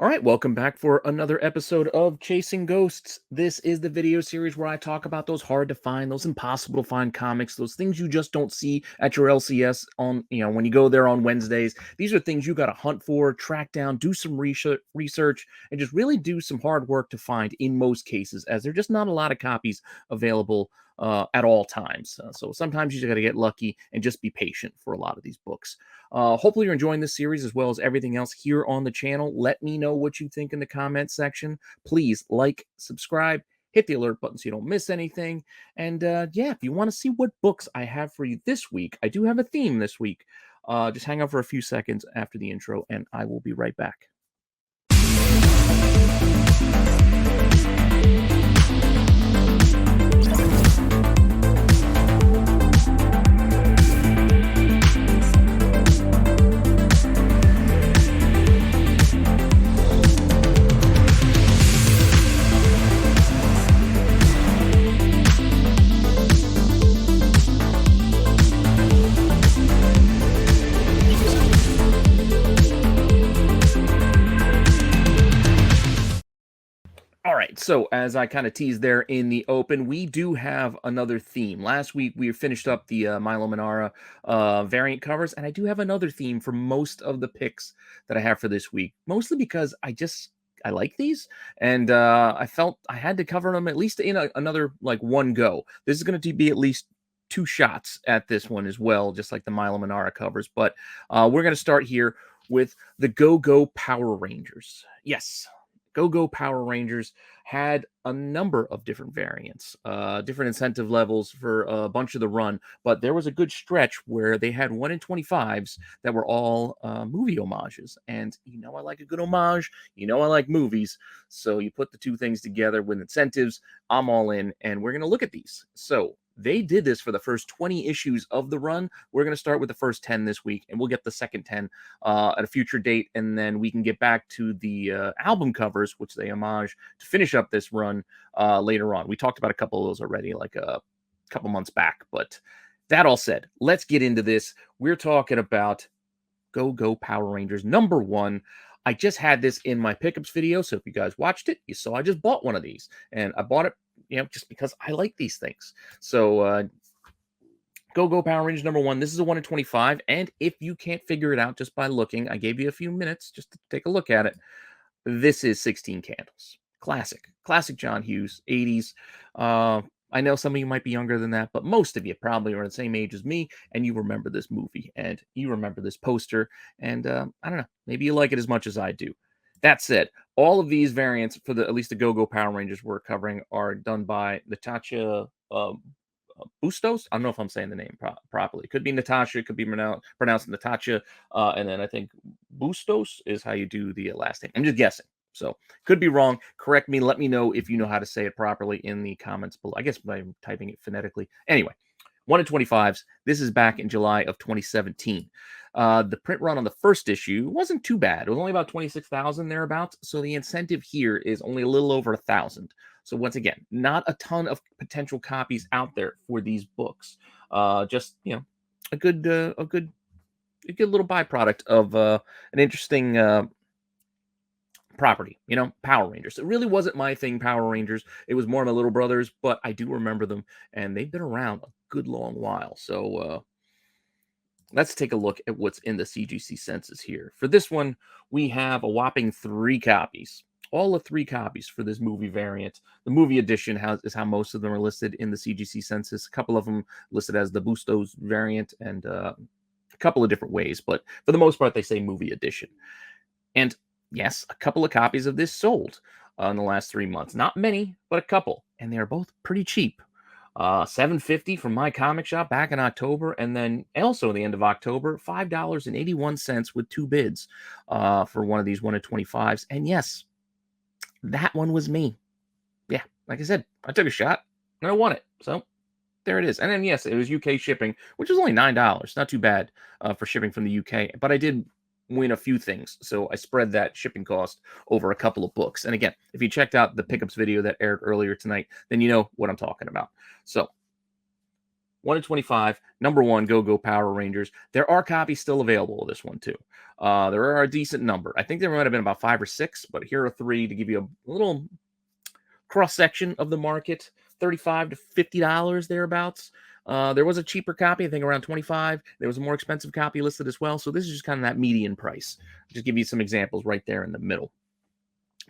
All right, welcome back for another episode of Chasing Ghosts. This is the video series where I talk about those hard to find, those impossible to find comics, those things you just don't see at your LCS on, when you go there on Wednesdays. These are things you got to hunt for, track down, do some research, and just really do some hard work to find in most cases, as there are just not a lot of copies available at all times. So sometimes you just got to get lucky and just be patient for a lot of these books. Hopefully you're enjoying this series as well as everything else here on the channel. Let me know what you think in the comments section. Please like, subscribe, hit the alert button so you don't miss anything. And yeah, if you want to see what books I have for you this week, I do have a theme this week. Just hang out for a few seconds after the intro and I will be right back. All right, so as I kind of teased there in the open, we do have another theme. Last week we finished up the Milo Manara variant covers, and I do have another theme for most of the picks that I have for this week. Mostly because I like these, and I felt I had to cover them at least in another like one go. This is going to be at least two shots at this one as well, just like the Milo Manara covers. But we're going to start here with the Go Power Rangers. Yes. Go Power Rangers had a number of different variants, different incentive levels for a bunch of the run, but there was a good stretch where they had 1 in 25s that were all movie homages. And I like a good homage, I like movies. So you put the two things together with incentives, I'm all in, and we're going to look at these. So they did this for the first 20 issues of the run. We're going to start with the first 10 this week, and we'll get the second 10 at a future date, and then we can get back to the album covers, which they homage to finish up this run later on. We talked about a couple of those already, like a couple months back. But that all said, let's get into this. We're talking about Go Power Rangers #1. I just had this in my pickups video, so if you guys watched it, you saw I just bought one of these, and I bought it, just because I like these things. So Go Power Rangers #1. This is a 1 in 25, and if you can't figure it out just by looking, I gave you a few minutes just to take a look at it. This is 16 Candles. Classic John Hughes, 80s. I know some of you might be younger than that, but most of you probably are the same age as me, and you remember this movie, and you remember this poster, and I don't know, maybe you like it as much as I do. That said, all of these variants for at least the Go Power Rangers we're covering are done by Natasha Bustos. I don't know if I'm saying the name properly. It could be Natasha, it could be pronounced Natasha, and then I think Bustos is how you do the last name. I'm just guessing. So could be wrong. Correct me. Let me know if you know how to say it properly in the comments below. I guess by typing it phonetically. Anyway, 1 in 25s. This is back in July of 2017. The print run on the first issue wasn't too bad. It was only about 26,000 thereabouts. So the incentive here is only a little over 1,000. So once again, not a ton of potential copies out there for these books. Just a good little byproduct of an interesting property, Power Rangers. It really wasn't my thing, Power Rangers. It was more my little brother's, but I do remember them, and they've been around a good long while. So let's take a look at what's in the CGC census here. For this one, we have a whopping 3 copies. All of 3 copies for this movie variant. The movie edition is how most of them are listed in the CGC census. A couple of them listed as the Bustos variant, and a couple of different ways, but for the most part, they say movie edition. And yes, a couple of copies of this sold in the last 3 months. Not many, but a couple. And they are both pretty cheap. $7.50 from my comic shop back in October. And then also at the end of October, $5.81 with 2 bids for one of these 1 in 25s. And yes, that one was me. Yeah, like I said, I took a shot and I won it. So there it is. And then, yes, it was UK shipping, which was only $9. Not too bad for shipping from the UK. But I did win a few things, so I spread that shipping cost over a couple of books. And again, if you checked out the pickups video that aired earlier tonight, then you know what I'm talking about. So 1 in 25, number one, Go Power Rangers. There are copies still available of this one, too. There are a decent number. I think there might have been about 5 or 6, but here are 3 to give you a little cross-section of the market, $35 to $50 thereabouts. There was a cheaper copy, I think around 25. There was a more expensive copy listed as well. So this is just kind of that median price. Just give you some examples right there in the middle.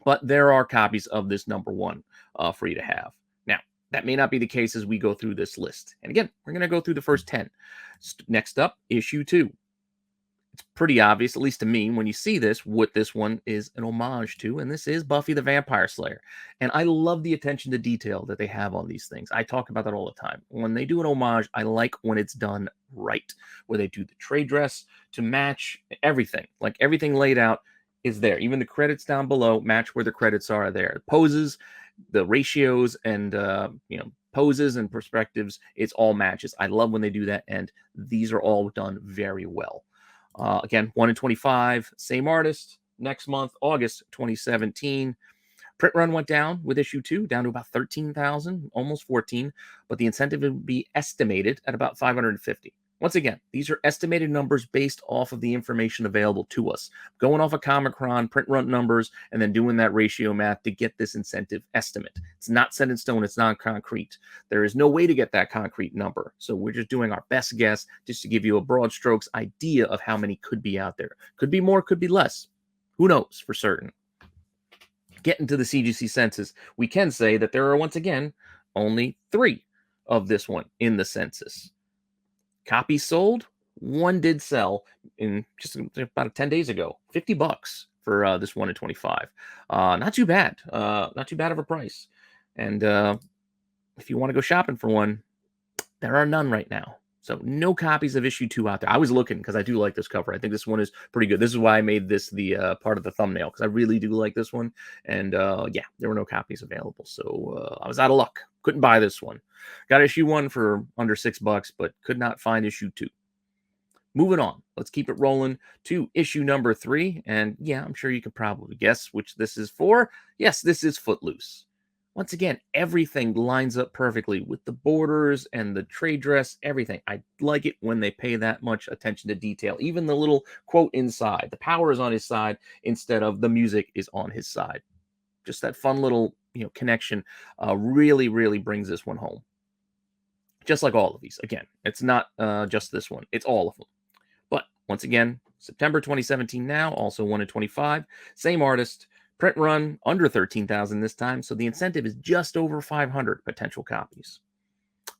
But there are copies of this number one for you to have. Now, that may not be the case as we go through this list. And again, we're going to go through the first 10. Next up, issue 2. It's pretty obvious, at least to me, when you see this, what this one is an homage to, and this is Buffy the Vampire Slayer. And I love the attention to detail that they have on these things. I talk about that all the time. When they do an homage, I like when it's done right, where they do the trade dress to match everything. Like everything laid out is there. Even the credits down below match where the credits are there. The poses, the ratios, and poses and perspectives, it's all matches. I love when they do that, and these are all done very well. Again, 1 in 25, same artist. Next month, August 2017. Print run went down with issue 2, down to about 13,000, almost 14, but the incentive would be estimated at about 550. Once again, these are estimated numbers based off of the information available to us. Going off of Comic-Con, print run numbers, and then doing that ratio math to get this incentive estimate. It's not set in stone. It's not concrete. There is no way to get that concrete number. So we're just doing our best guess just to give you a broad strokes idea of how many could be out there. Could be more, could be less. Who knows for certain? Getting to the CGC census, we can say that there are, once again, only 3 of this one in the census. Copies sold, 1 did sell in just about 10 days ago. $50 for this 1 in 25. Not too bad. Not too bad of a price. And if you want to go shopping for one, there are none right now. So no copies of issue 2 out there. I was looking because I do like this cover. I think this one is pretty good. This is why I made this the part of the thumbnail, because I really do like this one. And yeah, there were no copies available. So I was out of luck. Couldn't buy this one. Got issue 1 for under $6, but could not find issue 2. Moving on. Let's keep it rolling to issue number 3. And yeah, I'm sure you could probably guess which this is for. Yes, this is Footloose. Once again, everything lines up perfectly with the borders and the trade dress, everything. I like it when they pay that much attention to detail. Even the little quote inside. The power is on his side instead of the music is on his side. Just that fun little connection really, really brings this one home. Just like all of these. Again, it's not just this one. It's all of them. But once again, September 2017 now, also 1 in 25. Same artist. Print run under 13,000 this time, so the incentive is just over 500 potential copies.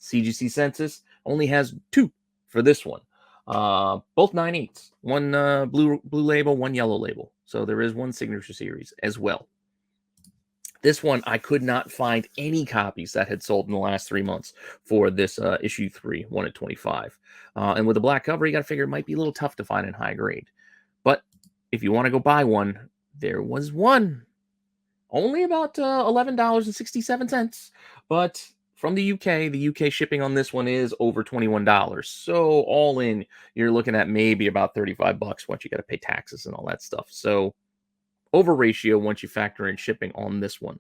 CGC Census only has 2 for this one. Both 9/8. One blue label, one yellow label. So there is 1 signature series as well. This one, I could not find any copies that had sold in the last 3 months for this issue 3, 1 in 25. And with a black cover, you got to figure it might be a little tough to find in high grade. But if you want to go buy one, there was one. Only about $11.67. But from the UK shipping on this one is over $21. So all in, you're looking at maybe about $35 once you got to pay taxes and all that stuff. So over ratio once you factor in shipping on this one.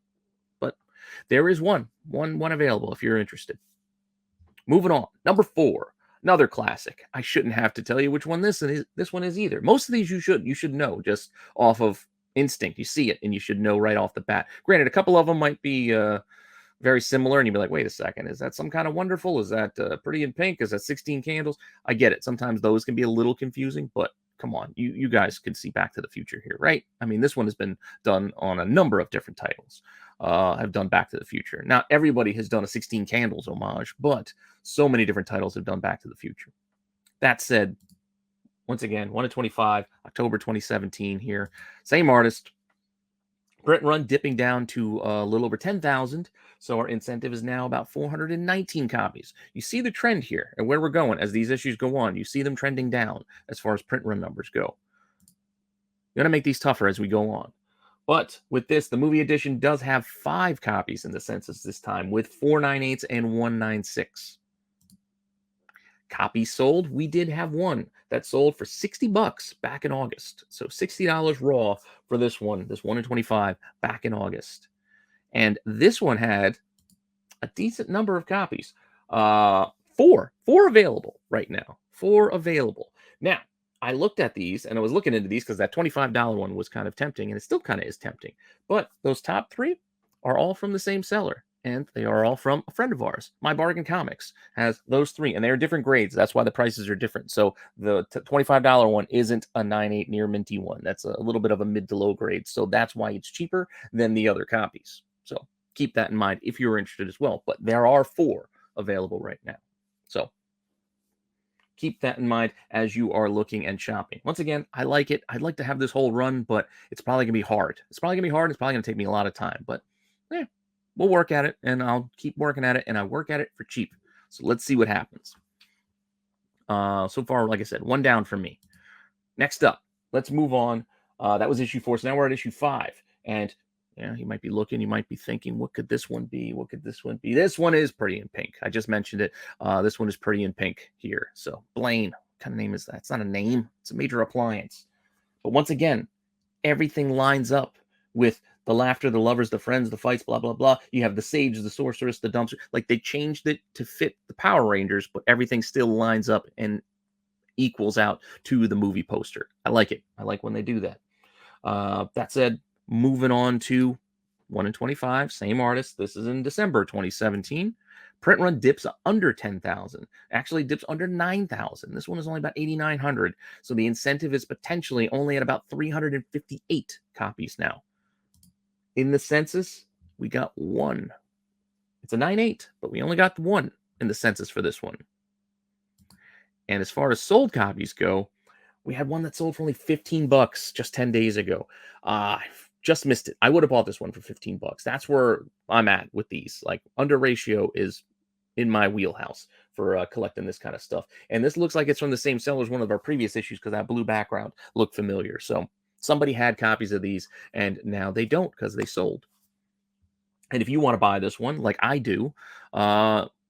But there is one available if you're interested. Moving on. Number 4. Another classic. I shouldn't have to tell you which one this one is either. Most of these you should know just off of instinct. You see it and you should know right off the bat. Granted, a couple of them might be very similar and you'd be like, wait a second, is that some kind of Wonderful? Is that Pretty in Pink? Is that 16 Candles? I get it. Sometimes those can be a little confusing, but come on, you guys can see Back to the Future here, right? I mean, this one has been done on a number of different titles. Have done Back to the Future. Not everybody has done a 16 Candles homage, but so many different titles have done Back to the Future. That said, once again, 1 in 25, October 2017 here. Same artist. Print run dipping down to a little over 10,000. So our incentive is now about 419 copies. You see the trend here and where we're going as these issues go on. You see them trending down as far as print run numbers go. You're going to make these tougher as we go on. But with this, the movie edition does have 5 copies in the census this time with 498s and 196. Copies sold, we did have one that sold for $60 back in August. So $60 raw for this 1 in 25 back in August. And this one had a decent number of copies. Four available right now. Four available. Now, I looked at these and I was looking into these because that $25 one was kind of tempting, and it still kind of is tempting. But those top three are all from the same seller, and they are all from a friend of ours. My Bargain Comics has those three, and they are different grades. That's why the prices are different. So the $25 one isn't a 9.8 near minty one. That's a little bit of a mid to low grade. So that's why it's cheaper than the other copies. So keep that in mind if you're interested as well. But there are four available right now. So keep that in mind as you are looking and shopping. Once again, I like it. I'd like to have this whole run, but it's probably going to be hard. It's probably going to be hard. It's probably going to take me a lot of time, but yeah, we'll work at it, and I'll keep working at it, and I work at it for cheap. So let's see what happens. So far, like I said, one down for me. Next up, let's move on. That was issue 4. So now we're at issue 5. And yeah, you might be looking, you might be thinking, what could this one be? What could this one be? This one is Pretty in Pink. I just mentioned it. This one is Pretty in Pink here. So Blaine, what kind of name is that? It's not a name. It's a major appliance. But once again, everything lines up with the laughter, the lovers, the friends, the fights, blah, blah, blah. You have the sage, the sorceress, the dumpster. Like, they changed it to fit the Power Rangers, but everything still lines up and equals out to the movie poster. I like it. I like when they do that. That said, moving on to 1 in 25, same artist. This is in December 2017. Print run dips under 10,000. Actually dips under 9,000. This one is only about 8,900. So the incentive is potentially only at about 358 copies now. In the census, we got one. It's a 9.8, but we only got one in the census for this one. And as far as sold copies go, we had one that sold for only $15 just 10 days ago. I just missed it. I would have bought this one for $15. That's where I'm at with these. Like, under ratio is in my wheelhouse for collecting this kind of stuff. And this looks like it's from the same seller as one of our previous issues because that blue background looked familiar. So somebody had copies of these, and now they don't because they sold. And if you want to buy this one, like I do,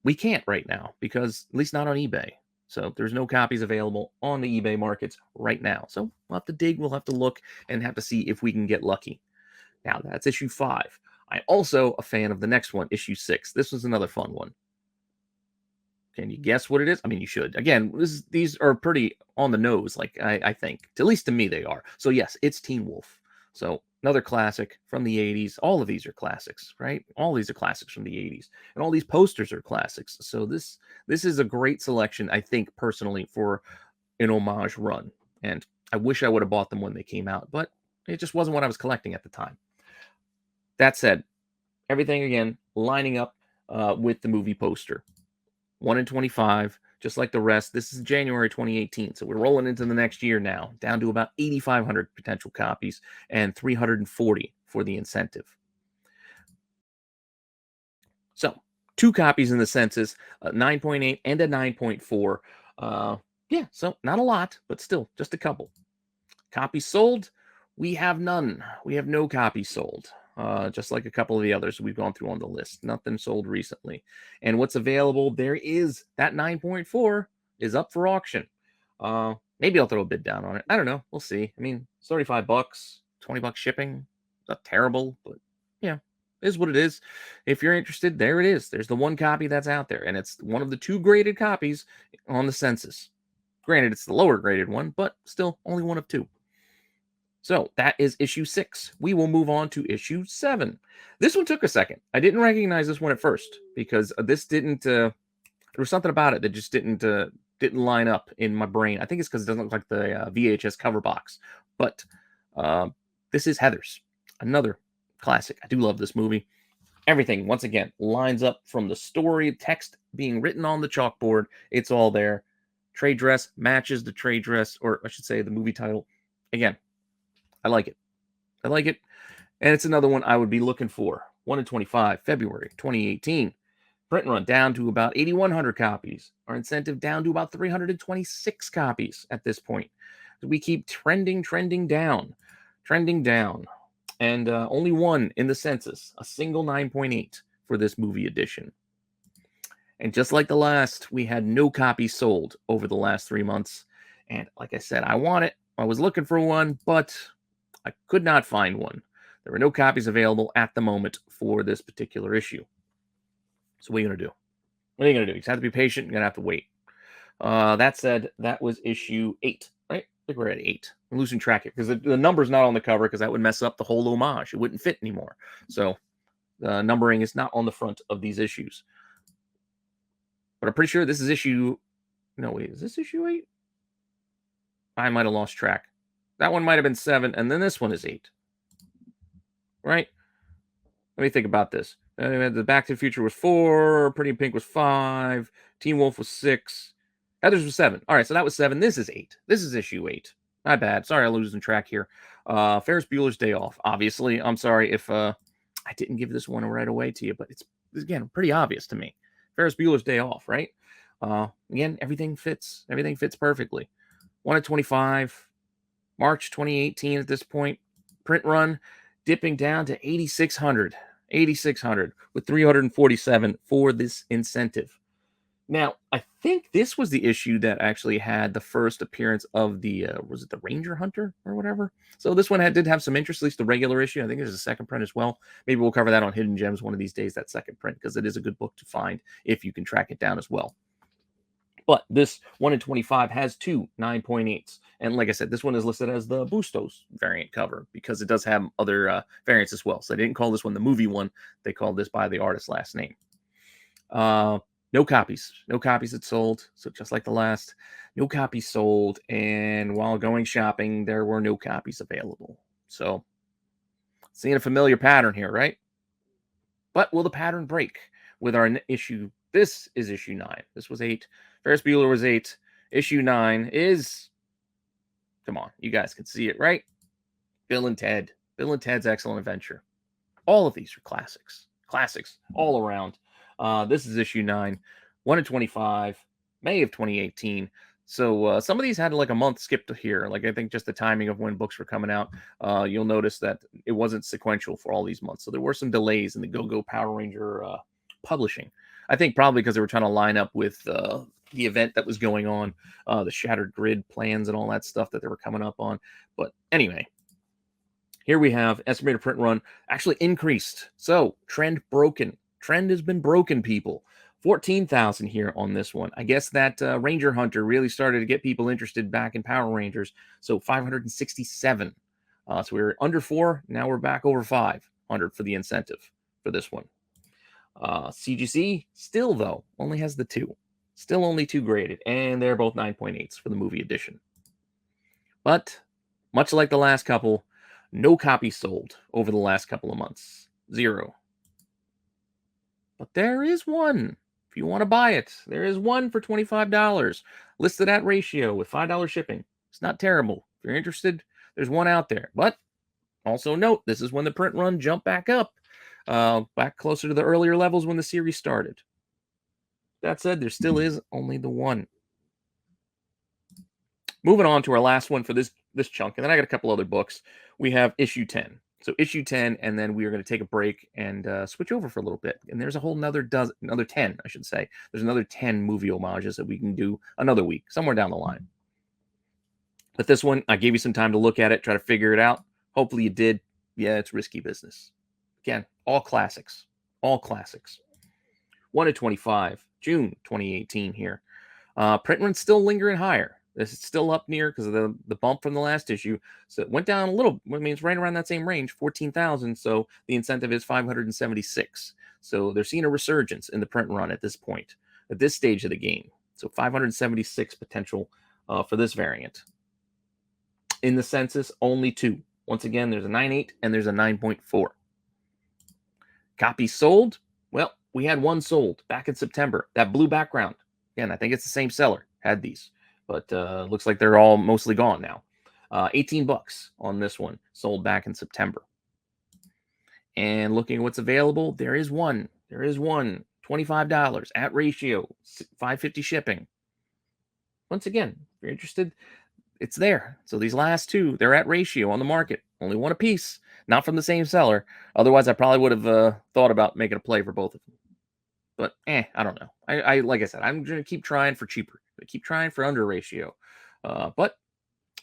we can't right now because, at least not on eBay. So there's no copies available on the eBay markets right now. So we'll have to dig, we'll have to look, and have to see if we can get lucky. Now, that's issue 5. I'm also a fan of the next one, issue 6. This was another fun one. Can you guess what it is? I mean, you should. Again, these are pretty on the nose, like I think. At least to me, they are. So yes, it's Teen Wolf. So another classic from the 80s. All of these are classics, right? All these are classics from the 80s. And all these posters are classics. So this is a great selection, I think, personally, for an homage run. And I wish I would have bought them when they came out, but it just wasn't what I was collecting at the time. That said, everything, again, lining up with the movie poster. 1 in 25, just like the rest. This is January 2018, so we're rolling into the next year now, down to about 8,500 potential copies and 340 for the incentive. So 2 copies in the census, a 9.8 and a 9.4. Yeah, so not a lot, but still just a couple. Copies sold, we have none. We have no copies sold. Just like a couple of the others we've gone through on the list. Nothing sold recently. And what's available, there is that 9.4 is up for auction. Maybe I'll throw a bid down on it. I don't know. We'll see. I mean, it's $35, $20 shipping. Not terrible, but yeah, it is what it is. If you're interested, there it is. There's the one copy that's out there, and it's one of the 2 graded copies on the census. Granted, it's the lower graded one, but still only one of 2. So that is issue 6. We will move on to issue 7. This one took a second. I didn't recognize this one at first because this didn't. There was something about it that just didn't line up in my brain. I think it's because it doesn't look like the VHS cover box. But this is Heathers, another classic. I do love this movie. Everything, once again, lines up from the story, text being written on the chalkboard. It's all there. Trade dress matches the trade dress, or I should say the movie title. Again, I like it. I like it. And it's another one I would be looking for. 1 in 25, February 2018. Print run down to about 8,100 copies. Our incentive down to about 326 copies at this point. We keep trending down. And only one in the census, a single 9.8 for this movie edition. And just like the last, we had no copies sold over the last 3 months. And like I said, I want it. I was looking for one, but I could not find one. There were no copies available at the moment for this particular issue. So what are you going to do? What are you going to do? You just have to be patient. You're going to have to wait. That said, that was issue 8, right? I think we're at 8. I'm losing track here because the number's not on the cover because that would mess up the whole homage. It wouldn't fit anymore. So the numbering is not on the front of these issues. But I'm pretty sure this is issue... No, wait, is this issue 8? I might have lost track. That one might have been 7, and then this one is 8. Right? Let me think about this. The Back to the Future was 4, Pretty in Pink was 5, Teen Wolf was 6, Heathers was 7. All right, so that was 7. This is 8. This is issue 8. Not bad. Sorry, I'm losing track here. Ferris Bueller's Day Off. Obviously, I'm sorry if I didn't give this one right away to you, but it's, again, pretty obvious to me. Ferris Bueller's Day Off, right? Again, everything fits. Everything fits perfectly. 1 of 25. March 2018 at this point. Print run dipping down to 8,600. 8,600 with 347 for this incentive. Now, I think this was the issue that actually had the first appearance of the, was it the Ranger Hunter or whatever? So this one did have some interest, at least the regular issue. I think there's a second print as well. Maybe we'll cover that on Hidden Gems one of these days, that second print, because it is a good book to find if you can track it down as well. But this 1 in 25 has 2 9.8s. And like I said, this one is listed as the Bustos variant cover because it does have other variants as well. So they didn't call this one the movie one. They called this by the artist's last name. No copies. No copies had sold. So just like the last, no copies sold. And while going shopping, there were no copies available. So seeing a familiar pattern here, right? But will the pattern break with our issue? This is issue 9. This was 8. Ferris Bueller was 8. Issue 9 is, come on, you guys can see it, right? Bill and Ted. Bill and Ted's Excellent Adventure. All of these are classics. Classics all around. This is issue 9. 1 in 25. May of 2018. So some of these had like a month skipped here. Like I think just the timing of when books were coming out. You'll notice that it wasn't sequential for all these months. So there were some delays in the Go-Go Power Ranger publishing. I think probably because they were trying to line up with the event that was going on, the Shattered Grid plans and all that stuff that they were coming up on. But anyway, here we have estimated print run actually increased. So trend broken. Trend has been broken, people. 14,000 here on this one. I guess that Ranger Hunter really started to get people interested back in Power Rangers. So 567. So we were under 4. Now we're back over 500 for the incentive for this one. CGC still, though, only has the 2. Still only 2 graded. And they're both 9.8s for the movie edition. But much like the last couple, no copies sold over the last couple of months. 0. But there is one. If you want to buy it, there is one for $25. Listed at ratio with $5 shipping. It's not terrible. If you're interested, there's one out there. But also note, this is when the print run jumped back up. Back closer to the earlier levels when the series started. That said, there still is only the one. Moving on to our last one for this chunk, and then I got a couple other books. We have issue 10. So issue 10, and then we are going to take a break and switch over for a little bit. And there's a whole another 10, I should say. There's another 10 movie homages that we can do another week, somewhere down the line. But this one, I gave you some time to look at it, try to figure it out. Hopefully you did. Yeah, it's risky business. Again, all classics. All classics. 1 of 25, June 2018 here. Print run's still lingering higher. This is still up near because of the bump from the last issue. So it went down a little. I mean, it's right around that same range, 14,000. So the incentive is 576. So they're seeing a resurgence in the print run at this point, at this stage of the game. So 576 potential for this variant. In the census, only 2. Once again, there's a 9.8 and there's a 9.4. Copies sold? Well, we had one sold back in September. That blue background. Again, I think it's the same seller. Had these. But looks like they're all mostly gone now. $18 on this one. Sold back in September. And looking at what's available, there is one. There is one. $25 at ratio. $5.50 shipping. Once again, if you're interested, it's there. So these last 2, they're at ratio on the market. Only one a piece. Not from the same seller. Otherwise, I probably would have thought about making a play for both of them. But, I don't know. I like I said, I'm going to keep trying for cheaper. Keep trying for under ratio. But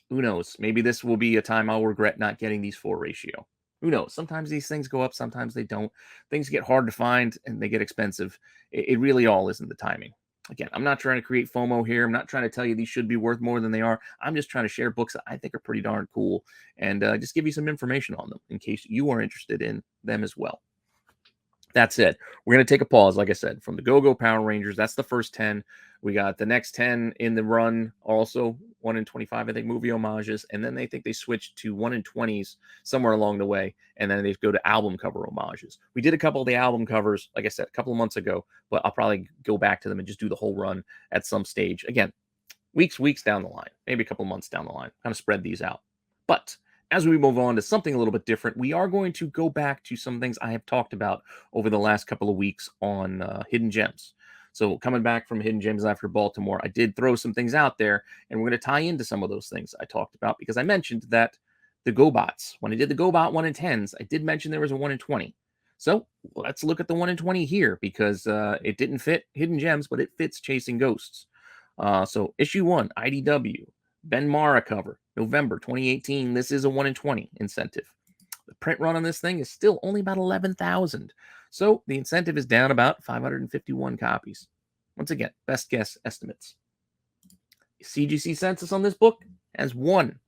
who knows? Maybe this will be a time I'll regret not getting these for ratio. Who knows? Sometimes these things go up, sometimes they don't. Things get hard to find and they get expensive. It really all is in the timing. Again, I'm not trying to create FOMO here. I'm not trying to tell you these should be worth more than they are. I'm just trying to share books that I think are pretty darn cool and just give you some information on them in case you are interested in them as well. That's it. We're going to take a pause, like I said, from the Go-Go Power Rangers. That's the first 10. We got the next 10 in the run, also 1 in 25, I think, movie homages. And then they think they switched to 1 in 20s somewhere along the way. And then they go to album cover homages. We did a couple of the album covers, like I said, a couple of months ago, but I'll probably go back to them and just do the whole run at some stage. Again, weeks down the line, maybe a couple of months down the line, kind of spread these out. But as we move on to something a little bit different, we are going to go back to some things I have talked about over the last couple of weeks on Hidden Gems. So coming back from Hidden Gems after Baltimore, I did throw some things out there, and we're going to tie into some of those things I talked about because I mentioned that the GoBots, when I did the GoBot 1 in 10s, I did mention there was a 1 in 20. So let's look at the 1 in 20 here because it didn't fit Hidden Gems, but it fits Chasing Ghosts. So issue 1, IDW, Ben Mara cover, November 2018. This is a 1 in 20 incentive. The print run on this thing is still only about 11,000. So the incentive is down about 551 copies. Once again, best guess estimates. CGC census on this book has 1,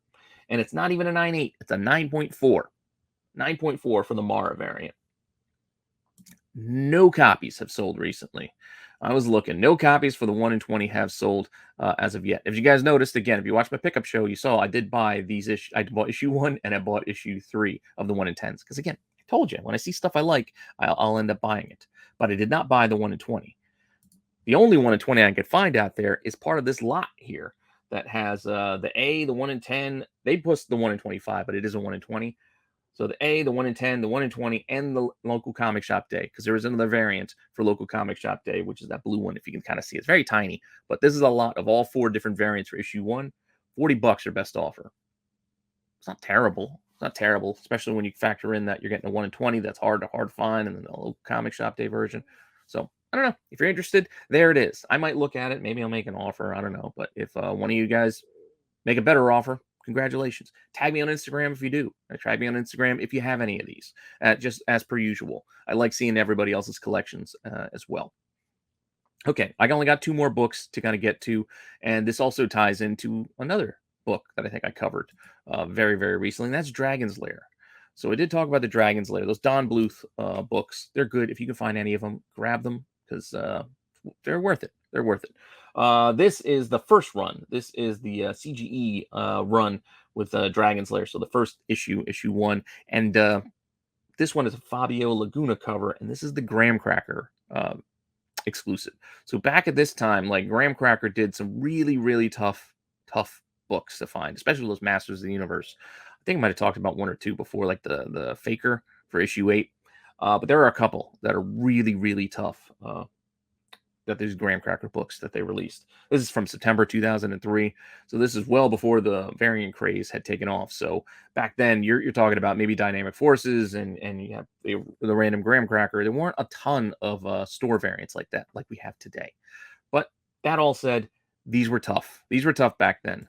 and it's not even a 9.8. It's a 9.4. 9.4 for the Mara variant. No copies have sold recently. I was looking. No copies for the 1 in 20 have sold as of yet. If you guys noticed, again, if you watched my pickup show, you saw I did buy these issues. I bought issue 1 and I bought issue 3 of the 1 in 10s. Because again, I told you, when I see stuff I like, I'll end up buying it. But I did not buy the 1 in 20. The only 1 in 20 I could find out there is part of this lot here that has the A, the 1 in 10. They pushed the 1 in 25, but it is a 1 in 20. So the A, the 1 in 10, the 1 in 20, and the local comic shop day, because there is another variant for local comic shop day, which is that blue one, if you can kind of see. It's very tiny, but this is a lot of all 4 different variants for issue 1. $40 your best offer. It's not terrible. It's not terrible, especially when you factor in that you're getting a 1 in 20 that's hard to find, and then the local comic shop day version. So I don't know. If you're interested, there it is. I might look at it. Maybe I'll make an offer. I don't know. But if one of you guys make a better offer, congratulations. Tag me on Instagram if you do. Tag me on Instagram if you have any of these, just as per usual. I like seeing everybody else's collections as well. Okay, I only got 2 more books to kind of get to, and this also ties into another book that I think I covered very, very recently, and that's Dragon's Lair. So I did talk about the Dragon's Lair. Those Don Bluth books, they're good. If you can find any of them, grab them because they're worth it. They're worth it. This is the first run. This is the CGE run with Dragon's Lair. So the first issue, issue 1. And this one is a Fabio Laguna cover. And this is the Graham Cracker exclusive. So back at this time, like Graham Cracker did some really, really tough books to find, especially those Masters of the Universe. I think I might have talked about 1 or 2 before, like the Faker for issue 8. But there are a couple that are really, really tough. That these Graham Cracker books that they released. This is from September 2003. So this is well before the variant craze had taken off. So back then you're talking about maybe Dynamic Forces and you have the random Graham Cracker. There weren't a ton of store variants like that, like we have today. But that all said, these were tough. These were tough back then.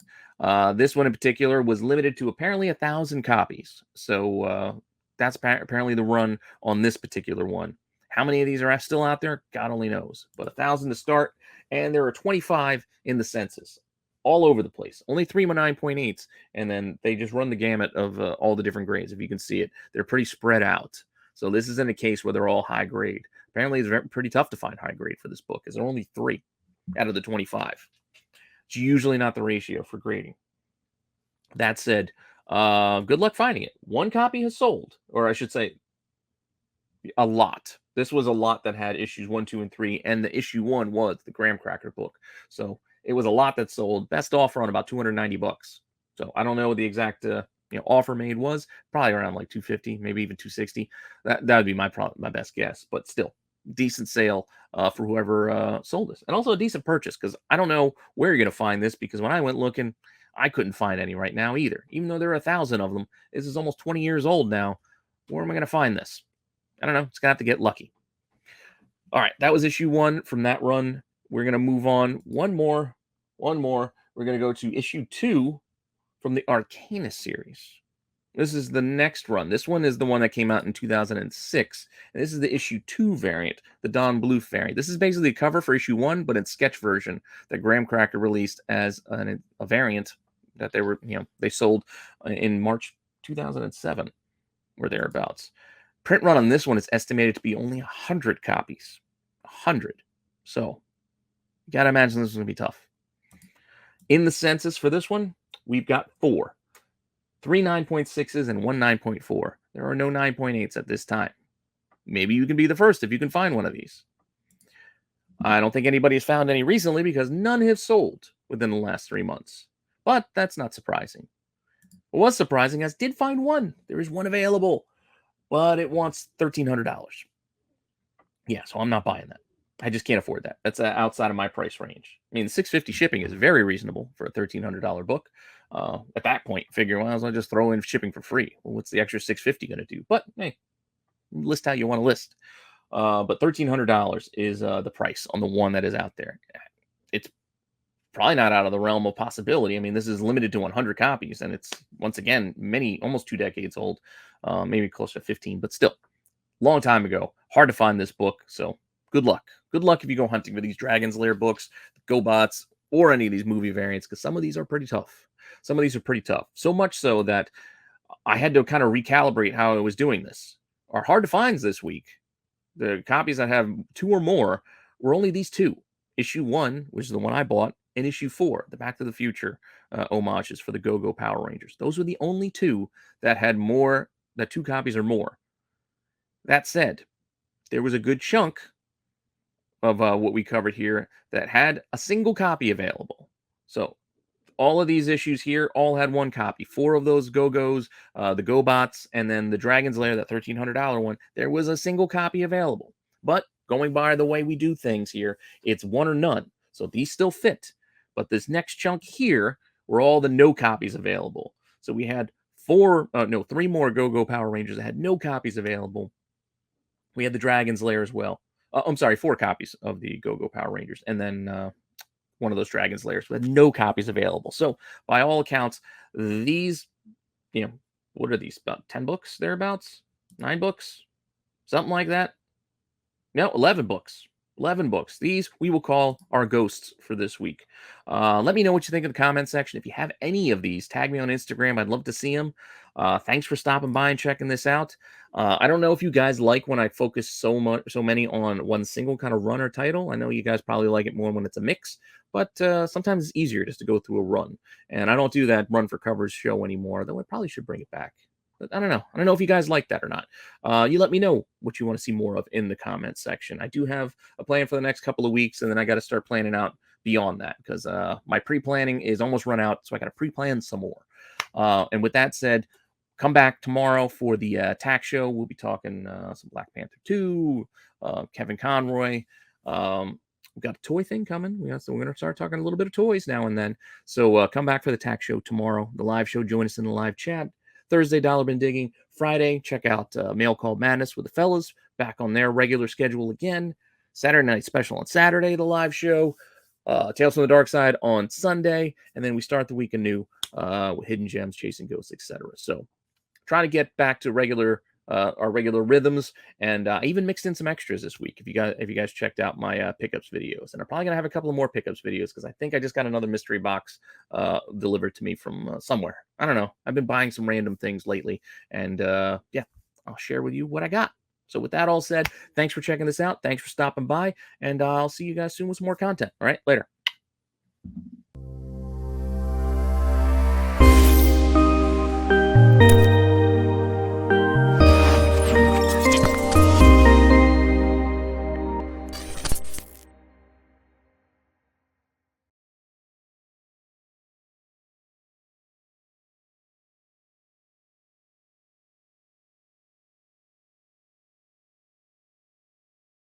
This one in particular was limited to apparently 1,000 copies. So that's apparently the run on this particular one. How many of these are still out there? God only knows. But 1,000 to start, and there are 25 in the census, all over the place. Only 3 9.8s, and then they just run the gamut of all the different grades. If you can see it, they're pretty spread out. So this isn't a case where they're all high grade. Apparently, it's pretty tough to find high grade for this book, because there are only 3 out of the 25. It's usually not the ratio for grading. That said, good luck finding it. 1 copy has sold, or I should say, a lot. This was a lot that had issues 1, 2, and 3, and the issue 1 was the Graham Cracker book. So it was a lot that sold. Best offer on about $290. So I don't know what the exact offer made was. Probably around like 250, maybe even 260. That would be my best guess. But still, decent sale for whoever sold this, and also a decent purchase because I don't know where you're gonna find this because when I went looking, I couldn't find any right now either. Even though there are 1,000 of them, this is almost 20 years old now. Where am I gonna find this? I don't know. It's going to have to get lucky. All right. That was issue 1 from that run. We're going to move on. One more. We're going to go to issue 2 from the Arcana series. This is the next run. This one is the one that came out in 2006. And this is the issue 2 variant, the Don Bluth variant. This is basically a cover for issue 1, but in sketch version that Graham Cracker released as a variant that they sold in March 2007 or thereabouts. Print run on this one is estimated to be only 100 copies. 100. So you got to imagine this is going to be tough. In the census for this one, we've got 4. 3 9.6s and 1 9.4. There are no 9.8s at this time. Maybe you can be the first if you can find one of these. I don't think anybody has found any recently because none have sold within the last 3 months. But that's not surprising. What was surprising is I did find one. There is one available, but it wants $1,300. Yeah, so I'm not buying that. I just can't afford that. That's outside of my price range. I mean, $650 shipping is very reasonable for a $1,300 book. At that point, figure, well, I'll just throw in shipping for free. Well, what's the extra $650 going to do? But hey, list how you want to list. But $1,300 is the price on the one that is out there. It's probably not out of the realm of possibility. I mean, this is limited to 100 copies, and it's once again almost 2 decades old, maybe close to 15, but still, long time ago. Hard to find this book, so good luck. Good luck if you go hunting for these Dragon's Lair books, GoBots, or any of these movie variants, because some of these are pretty tough. Some of these are pretty tough. So much so that I had to kind of recalibrate how I was doing this. Our hard to finds this week, the copies that have 2 or more, were only these 2. Issue 1, which is the one I bought, and issue 4, the Back to the Future homages for the Go-Go Power Rangers. Those were the only 2 that had more, that 2 copies or more. That said, there was a good chunk of what we covered here that had a single copy available. So all of these issues here all had 1 copy. 4 of those Go-Go's, the GoBots, and then the Dragon's Lair, that $1,300 one, there was a single copy available. But going by the way we do things here, it's 1 or none. So these still fit. But this next chunk here were all the no copies available. So we had 3 more Go-Go Power Rangers that had no copies available. We had the Dragon's Lair as well. I'm sorry, 4 copies of the Go-Go Power Rangers. And then one of those Dragon's Lairs with no copies available. So by all accounts, these, what are these? About 10 books thereabouts? 9 books? Something like that? No, 11 books. 11 books. These we will call our ghosts for this week. Let me know what you think in the comment section. If you have any of these, tag me on Instagram. I'd love to see them. Thanks for stopping by and checking this out. I don't know if you guys like when I focus so many on one single kind of run or title. I know you guys probably like it more when it's a mix, but sometimes it's easier just to go through a run. And I don't do that run for covers show anymore, though I probably should bring it back. But I don't know. I don't know if you guys like that or not. You let me know what you want to see more of in the comments section. I do have a plan for the next couple of weeks, and then I got to start planning out beyond that because my pre-planning is almost run out, so I got to pre-plan some more. And with that said, come back tomorrow for the tax show. We'll be talking some Black Panther 2, Kevin Conroy. We've got a toy thing coming. We're going to start talking a little bit of toys now and then. So come back for the tax show tomorrow, the live show. Join us in the live chat. Thursday, Dollar Bin Digging. Friday, check out Mail Call Madness with the fellas, back on their regular schedule again. Saturday night special on Saturday, the live show. Tales from the Dark Side on Sunday. And then we start the week anew with Hidden Gems, Chasing Ghosts, etc. So trying to get back to our regular rhythms, and I even mixed in some extras this week. If you guys checked out my pickups videos, and I'm probably gonna have a couple of more pickups videos because I think I just got another mystery box delivered to me from somewhere. I don't know. I've been buying some random things lately, and yeah, I'll share with you what I got. So with that all said, thanks for checking this out. Thanks for stopping by, and I'll see you guys soon with some more content. All right, later.